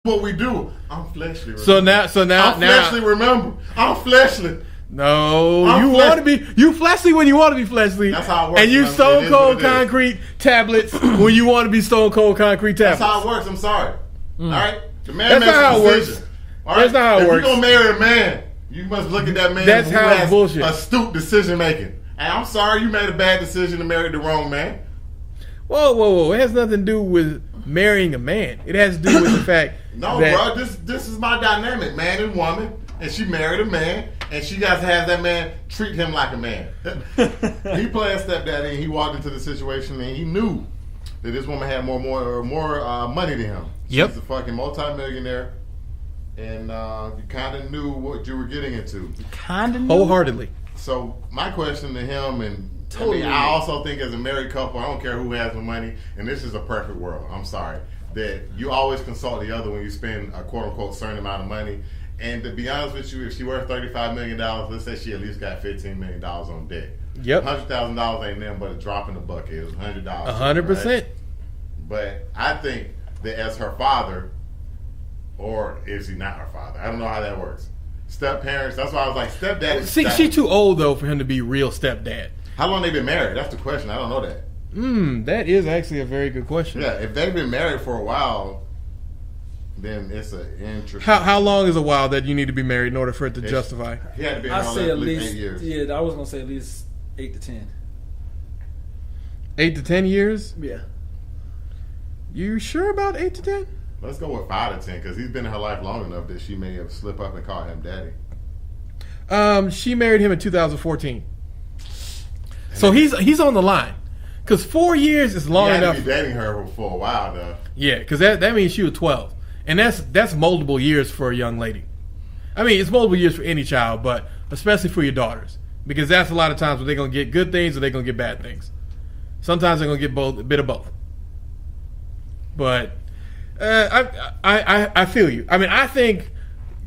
what we do. I'm fleshly. Remember? So now, I'm fleshly. Remember, I'm fleshly. No, you want to be fleshly when you want to be fleshly. That's how it works. And you stone cold concrete tablets when you want to be stone cold concrete tablets. That's how it works. I'm sorry. All right, the man That's makes not how a it decision. works. All right? That's not how it if works. If you're gonna marry a man, you must look at that man That's who how has it's bullshit. astute decision making. And I'm sorry, you made a bad decision to marry the wrong man. Whoa! It has nothing to do with marrying a man. It has to do with the fact bro. This is my dynamic, man and woman, and she married a man, and she got to have that man treat him like a man. He played stepdaddy, and he walked into the situation, and he knew that this woman had more money than him. Yep. She's a fucking multimillionaire, and you kind of knew what you were getting into. Wholeheartedly. So my question to him, and Totally. I also think as a married couple, I don't care who has the money, and this is a perfect world. I'm sorry that you always consult the other when you spend a quote unquote certain amount of money. And to be honest with you, if she worth $35 million, let's say she at least got $15 million on debt. Yep. $100,000 ain't nothing but a drop in the bucket. It was $100. 100%. Right? But I think that as her father, or is he not her father? I don't know how that works. Step parents. That's why I was like, stepdad. See, she's too old though for him to be real stepdad. How long they been married? That's the question. I don't know that. That is actually a very good question. Yeah, if they've been married for a while, then it's an interesting. How long is a while that you need to be married in order for it to justify? He had to be I say at least least 8 years. Yeah, I was gonna say at least 8 to 10. 8 to 10 years? Yeah. You sure about 8 to 10? Let's go with 5 to 10 because he's been in her life long enough that she may have slipped up and called him daddy. She married him in 2014. So he's on the line. Because 4 years is long enough. He had to be dating her for a while, though. Yeah, because that means she was 12. And that's multiple years for a young lady. I mean, it's multiple years for any child, but especially for your daughters. Because that's a lot of times where they're going to get good things or they're going to get bad things. Sometimes they're going to get both, a bit of both. But I feel you. I mean, I think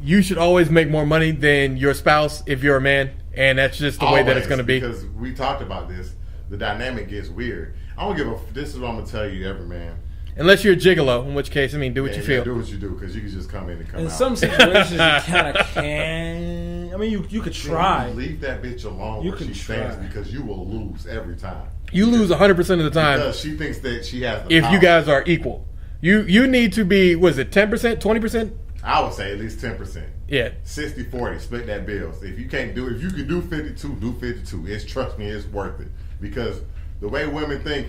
you should always make more money than your spouse if you're a man. And that's just the way that it's going to be. Because we talked about this. The dynamic gets weird. I don't give a. This is what I'm gonna tell you, every man. Unless you're a gigolo, in which case, I mean, do what you feel. Do what you do, because you can just come in and come out. In some situations, you kind of can. I mean, you could try. Leave that bitch alone where she stands, because you will lose every time. You lose 100% of the time. Because she thinks that she has the if power. you guys are equal. You need to be, what is it, 10%, 20%? I would say at least 10%. Yeah. 60-40, split that bills. If you can do 52, do 52. Trust me, it's worth it. Because the way women think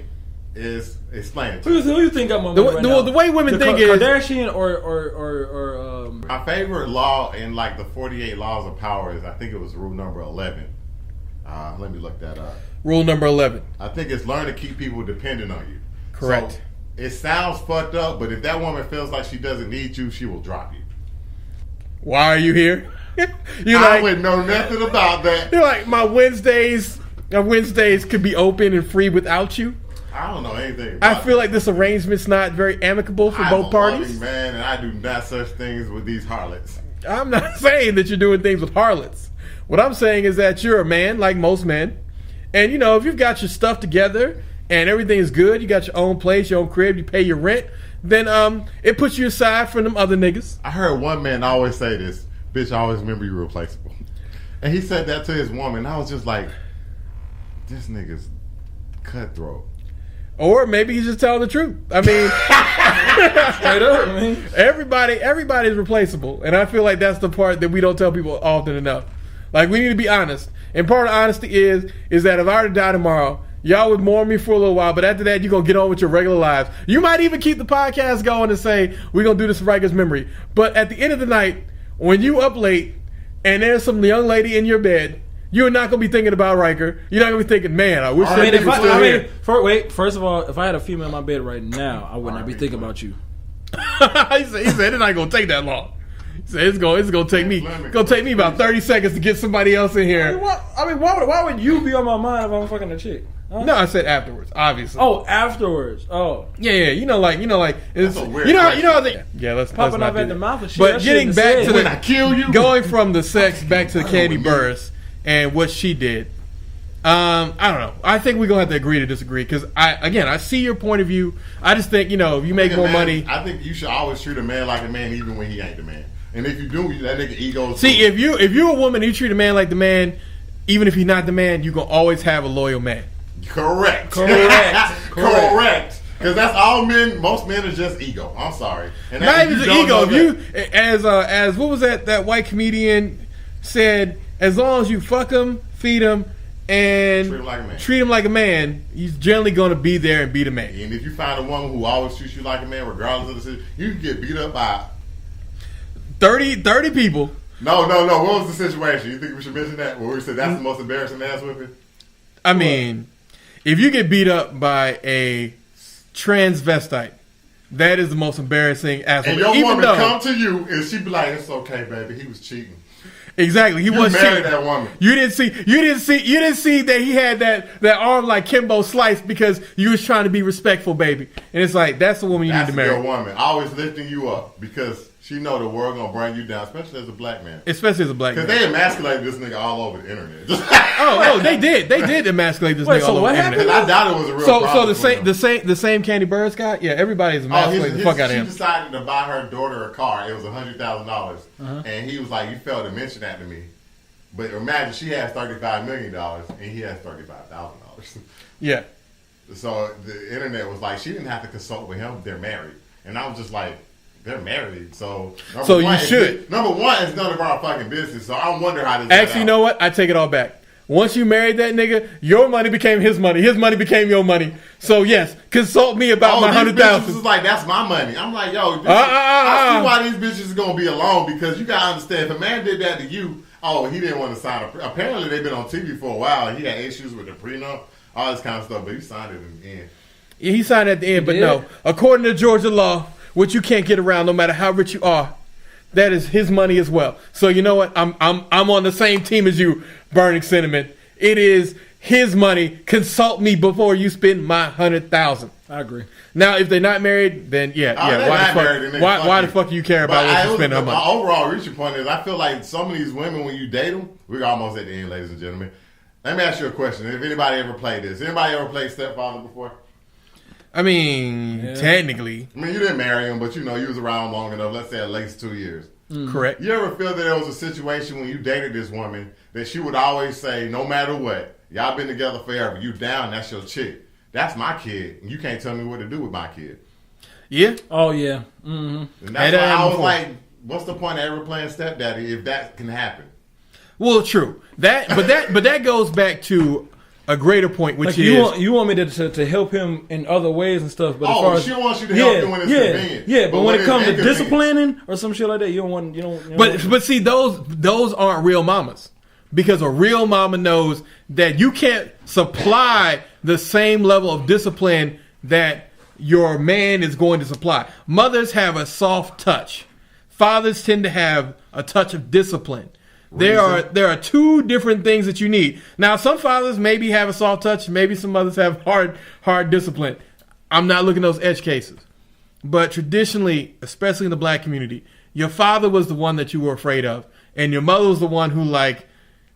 is explain it to Who you think got more money right now? The way women think is Kardashian or my favorite law in like the 48 laws of power is, I think it was rule number 11. Let me look that up. Rule number 11. I think it's learn to keep people dependent on you. Correct. So, it sounds fucked up, but if that woman feels like she doesn't need you, she will drop you. Why are you here? I would know nothing about that. You're like, my Wednesdays could be open and free without you. I don't know anything I about feel like this arrangement's not very amicable for both parties. I'm a loving man, and I do not such things with these harlots. I'm not saying that you're doing things with harlots. What I'm saying is that you're a man, like most men, and if you've got your stuff together and everything is good, you got your own place, your own crib, you pay your rent, then it puts you aside from them other niggas. I heard one man always say this, bitch, I always remember you replaceable. And he said that to his woman, and I was just like, this nigga's cutthroat. Or maybe he's just telling the truth. I mean, straight up, I mean, everybody's replaceable, and I feel like that's the part that we don't tell people often enough. Like, we need to be honest, and part of honesty is that if I were to die tomorrow, y'all would mourn me for a little while, but after that, you're going to get on with your regular lives. You might even keep the podcast going and say, we're going to do this for Riker's memory. But at the end of the night, when you up late and there's some young lady in your bed, you're not going to be thinking about Riker. You're not going to be thinking, man, I wish that nigga was still here. First of all, if I had a female in my bed right now, I would not be thinking about you. he said it's not going to take that long. He said it's going to take me about 30 seconds to get somebody else in here. Why would you be on my mind if I'm fucking a chick? Huh? No, I said afterwards, obviously. Oh, afterwards. Oh. Yeah, it's, a weird let's popping not up do at that. the mouth and shit. But getting back to when I kill you, going from the sex back to Kandi Burruss and what she did. I don't know. I think we're gonna have to agree to disagree because I see your point of view. I just think if you make more money, I think you should always treat a man like a man even when he ain't the man. And if you do, that nigga ego. See, if you're a woman, and you treat a man like the man, even if he's not the man, you gonna always have a loyal man. Correct. Because that's all men. Most men are just ego. I'm sorry. And not even just ego. If you, as what was that white comedian said, as long as you fuck him, feed him, and treat him like a man, he's generally going to be there and be the man. And if you find a woman who always treats you like a man, regardless of the situation, you can get beat up by 30 people. No. What was the situation? You think we should mention that? Where we said that's the most embarrassing ass whipping? I mean, if you get beat up by a transvestite, that is the most embarrassing ass whipping. And your woman come to you and she be like, "It's okay, baby. He was cheating." Exactly, he was cheating. That woman. You didn't see that he had that arm like Kimbo Slice because you was trying to be respectful, baby. And it's like that's the woman you need to marry. That's your woman, always lifting you up because she know the world gonna bring you down, especially as a black man. Because they emasculated this nigga all over the internet. They did emasculate this nigga all over the internet. Because I doubt it was a real problem. So the same Kandi Burruss guy, yeah, everybody's emasculating the fuck out of him. She decided to buy her daughter a car. It was $100,000, and he was like, "You failed to mention that to me." But imagine she has $35 million and he has $35,000. Yeah. So the internet was like, she didn't have to consult with him. They're married, and I was just like, they're married, so you should. Number one, it's none of our fucking business. So I wonder how this. Actually, you know what? I take it all back. Once you married that nigga, your money became his money. His money became your money. So yes, consult me about my $100,000. Is like that's my money. I'm like, yo, I see why these bitches is gonna be alone because you gotta understand if a man did that to you, he didn't want to sign a. Apparently, they've been on TV for a while. He had issues with the prenup, all this kind of stuff, but he signed it in the end. Yeah, he signed it at the end, but no. According to Georgia law, which you can't get around no matter how rich you are, that is his money as well. So you know what? I'm on the same team as you, Burning Sentiment. It is his money. Consult me before you spend my $100,000. I agree. Now, if they're not married, then why the fuck do you care about what you spend on money? My overall reaching point is I feel like some of these women, when you date them, we're almost at the end, ladies and gentlemen. Let me ask you a question. If anybody ever played this, anybody ever played Stepfather before? I mean, technically. I mean, you didn't marry him, but you was around long enough. Let's say at least 2 years. Correct. You ever feel that there was a situation when you dated this woman that she would always say, no matter what, y'all been together forever, you down, that's your chick. That's my kid, and you can't tell me what to do with my kid. Yeah. Oh, yeah. Mm-hmm. And that's why I was like, what's the point of ever playing stepdaddy if that can happen? Well, true. But that goes back to a greater point, which is you want me to help him in other ways and stuff. But she wants you to help him when it's convenient. Yeah, but when it comes to disciplining or some shit like that, you don't want. But see, those aren't real mamas, because a real mama knows that you can't supply the same level of discipline that your man is going to supply. Mothers have a soft touch. Fathers tend to have a touch of discipline. There are two different things that you need. Now, some fathers maybe have a soft touch. Maybe some mothers have hard discipline. I'm not looking at those edge cases. But traditionally, especially in the black community, your father was the one that you were afraid of. And your mother was the one who like,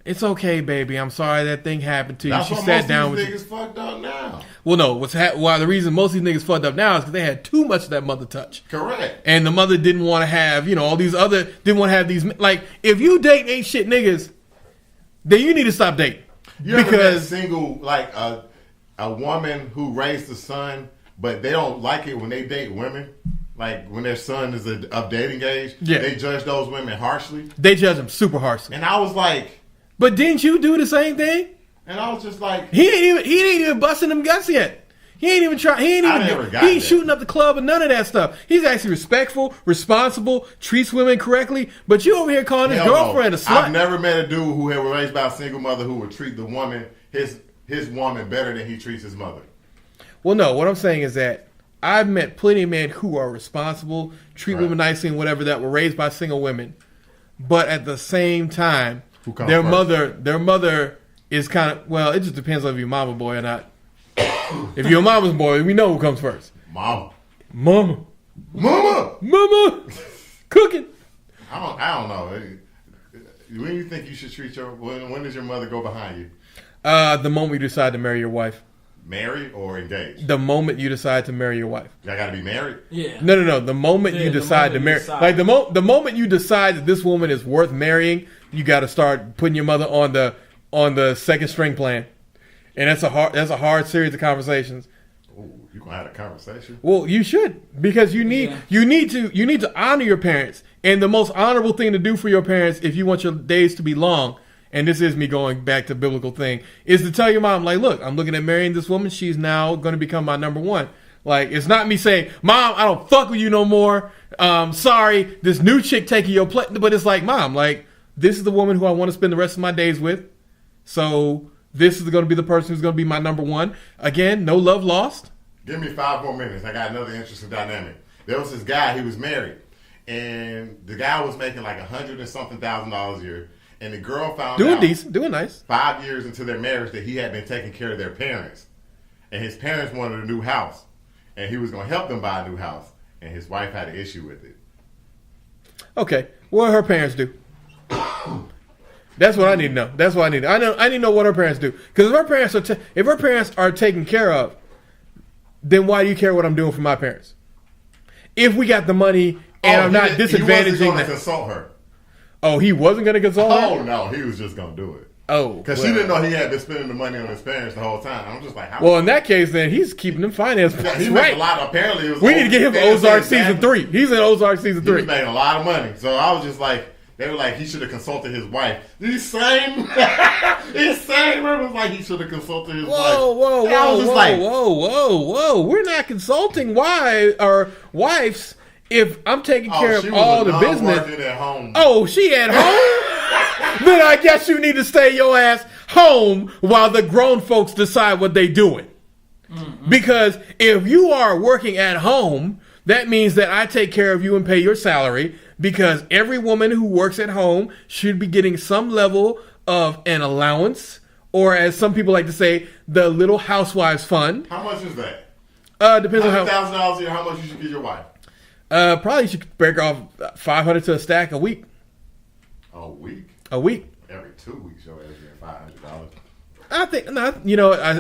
it's okay, baby. I'm sorry that thing happened to you. That's she what sat down with you. Niggas fucked up now. Well, no. The reason most of these niggas fucked up now is because they had too much of that mother touch. Correct. And the mother didn't want to have, all these other, didn't want to have these, like, if you date ain't shit niggas, then you need to stop dating. You ever met single, like, a woman who raised a son, but they don't like it when they date women? Like, when their son is of dating age, they judge those women harshly? They judge them super harshly. And I was like... But didn't you do the same thing? And I was just like... He ain't even busting them guts yet. He ain't even trying. He ain't shooting up the club and none of that stuff. He's actually respectful, responsible, treats women correctly. But you over here calling his girlfriend a slut. I've never met a dude who was raised by a single mother who would treat the woman, his woman, better than he treats his mother. Well, no. What I'm saying is that I've met plenty of men who are responsible, treat women nicely and whatever, that were raised by single women. But at the same time, their mother is kind of, well, it just depends on if you're mama boy or not. If you're a mama's boy, we know who comes first. Mama. Cooking. I don't know. When do you think you should treat when does your mother go behind you? The moment you decide to marry your wife. Married or engaged? The moment you decide to marry your wife. I gotta be married? Yeah. No. The moment you decide to marry, like the moment you decide that this woman is worth marrying, you got to start putting your mother on the second string plan, and that's a hard series of conversations. Ooh, you gonna have a conversation? Well, you should, because you need to honor your parents, and the most honorable thing to do for your parents if you want your days to be long. And this is me going back to biblical thing, is to tell your mom, like, look, I'm looking at marrying this woman. She's now going to become my number one. Like, it's not me saying, Mom, I don't fuck with you no more. Sorry, this new chick taking your place. But it's like, Mom, like, this is the woman who I want to spend the rest of my days with. So this is going to be the person who's going to be my number one. Again, no love lost. Give me 5 more minutes. I got another interesting dynamic. There was this guy, he was married. And the guy was making like $100 and something thousand a year. And the girl found out doing nice. 5 years into their marriage that he had been taking care of their parents. And his parents wanted a new house. And he was going to help them buy a new house. And his wife had an issue with it. Okay. What do her parents do? That's what I need to know. That's what I need. I need to know what her parents do. Because if her parents are taken care of, then why do you care what I'm doing for my parents? If we got the money and I'm not disadvantaging them. He wasn't going to consult her. Oh, he wasn't going to consult her? Oh, no. He was just going to do it. Oh. Because she didn't know he had been spending the money on his parents the whole time. I'm just like, how? Well, in that case, then he's keeping them finances. Yeah, he made a lot. Apparently, it was we need to get him Ozark season 3. He's in Ozark season 3. He was making a lot of money. So I was just like, they were like, he should have consulted his wife. His same was like, he should have consulted his wife. Whoa. We're not consulting wives. If I'm taking care of all the business. At home. Oh, she at home? Then I guess you need to stay your ass home while the grown folks decide what they doing. Mm-hmm. Because if you are working at home, that means that I take care of you and pay your salary, because every woman who works at home should be getting some level of an allowance, or as some people like to say, the Little Housewives Fund. How much is that? Depends on $100,000 a year. How much you should give your wife? Probably you should break off $500 to a stack a week. A week? A week. Every 2 weeks, you'll get $500. I think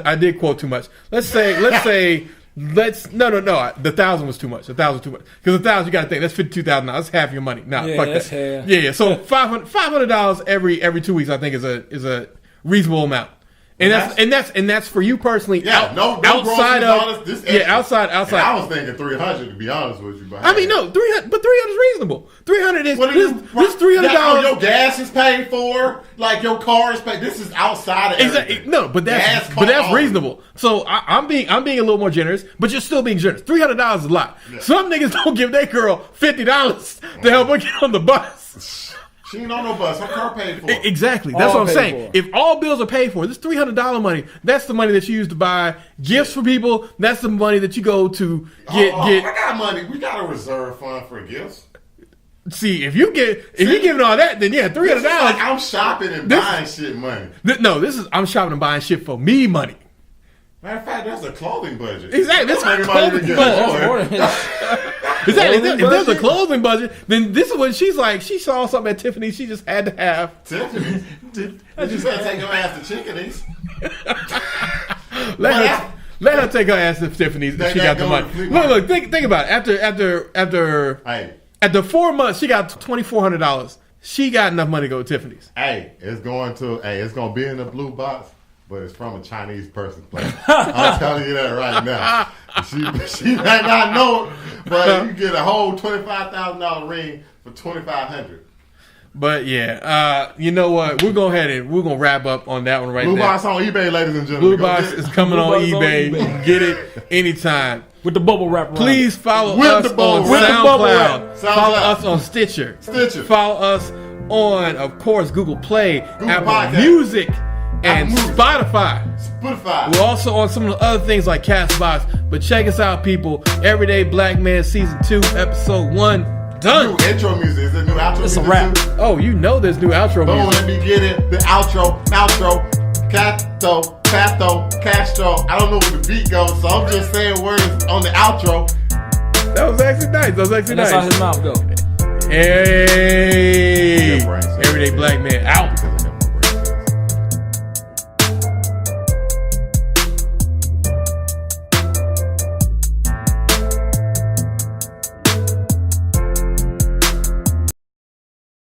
I did quote too much. Let's no. The 1,000 was too much. 1,000 was too much, because 1,000 you got to think that's $52,000. That's half your money. Nah, fuck that's that. half. Yeah. So $500 every 2 weeks, I think is a reasonable amount. And that's for you personally. Yeah, outside of this outside. And I was thinking 300 to be honest with you. But I mean, no, 300, but 300 is reasonable. 300 is this $300. Your gas is paid for, like your car is paid. This is outside of everything. No, but that's reasonable. So I'm being a little more generous, but you're still being generous. $300 is a lot. Yeah. Some niggas don't give their girl $50 to help her get on the bus. She ain't on no bus. Her car paid for. Exactly. That's what I'm saying. If all bills are paid for, this $300 money, that's the money that you use to buy gifts for people. That's the money that you go to get. I got money. We got a reserve fund for gifts. See, if you're giving all that, then yeah, $300. Like I'm shopping and buying shit money. I'm shopping and buying shit for me money. Matter of fact, that's a clothing budget. Exactly. That's a clothing budget. Exactly. If there's a clothing budget, then this is what she's like. She saw something at Tiffany's. She just had to have. Tiffany's? I just better take your ass to Chickadee's. Let her take her ass to Tiffany's if she got the money. Look, think about it. After 4 months, she got $2,400. She got enough money to go to Tiffany's. It's going to be in the blue box. But it's from a Chinese person's place. I'm telling you that right now. She might not know it, but you get a whole $25,000 ring for $2,500. But yeah, you know what? We're gonna wrap up on that one right there. Blue Box on eBay, ladies and gentlemen. Blue Box is coming on eBay. You can get it anytime. With the bubble wrap. Please follow us on SoundCloud. Follow us on Stitcher. Follow us on, of course, Google Play, Apple Podcast. Music. And Spotify. We're also on some of the other things like Castbox. But check us out, people. Everyday BlackMen Season 2, Episode 1. Done. New intro music. Is there new outro music? It's a wrap. Oh, you know there's new outro music. Let me get it. The outro. Pato, Castro. I don't know where the beat goes, so I'm just saying words on the outro. That was actually nice. That's how his mouth go. Yeah.